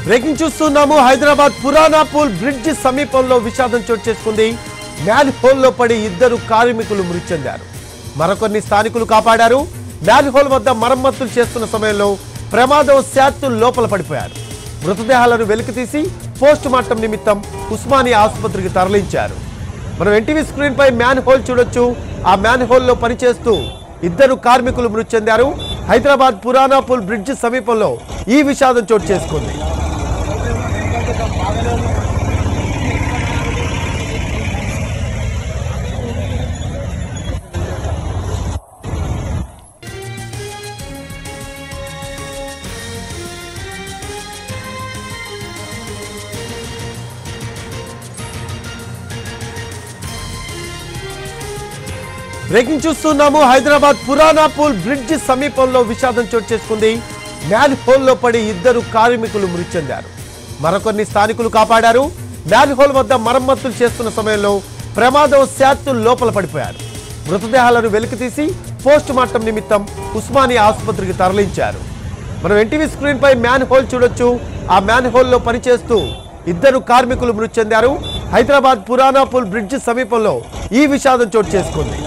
Breaking చూస్తున్నాము. Hyderabad Purana Pul bridge సమీపంలో విషాదం చోటు చేసుకుంది. మ్యాన్ హోల్లో పడి ఇద్దరు కార్మికులు మృతి చెందారు. మరికొన్ని స్థానికులు కాపాడారు. మ్యాన్ హోల్ వద్ద మరమ్మతులు చేస్తున్న సమయంలో ప్రమాదవశాత్తు లోపల పడిపోయారు. మృతదేహాలను వెలికితీసి పోస్ట్ మార్టం నిమిత్తం ఉస్మానియా ఆసుపత్రికి తరలించారు. మనం ఎన్టీవీ స్క్రీన్ పై మ్యాన్ హోల్ చూడొచ్చు. ఆ మ్యాన్ హోల్లో పనిచేస్తూ ఇద్దరు కార్మికులు మృతి చెందారు. హైదరాబాద్ పురానాపూల్ బ్రిడ్జ్ సమీపంలో ఈ విషాదం చోటు చేసుకుంది. బ్రేకింగ్ చూస్తున్నాము. హైదరాబాద్ పురానాపూల్ బ్రిడ్జ్ సమీపంలో విషాదం చోటు చేసుకుంది. మ్యాన్ హోల్లో పడి ఇద్దరు కార్మికులు మృతి చెందారు. మరికొన్ని స్థానికులు కాపాడారు. మ్యాన్ హోల్ వద్ద మరమ్మతులు చేస్తున్న సమయంలో ప్రమాదవశాత్తు లోపల పడిపోయారు. మృతదేహాలను వెలికితీసి పోస్ట్ మార్టం నిమిత్తం ఉస్మానియా ఆసుపత్రికి తరలించారు. మనం ఎన్టీవీ స్క్రీన్ పై మ్యాన్ హోల్ చూడొచ్చు. ఆ మ్యాన్ హోల్లో పనిచేస్తూ ఇద్దరు కార్మికులు మృతి చెందారు. హైదరాబాద్ పురానాపూల్ బ్రిడ్జ్ సమీపంలో ఈ విషాదం చోటు చేసుకుంది.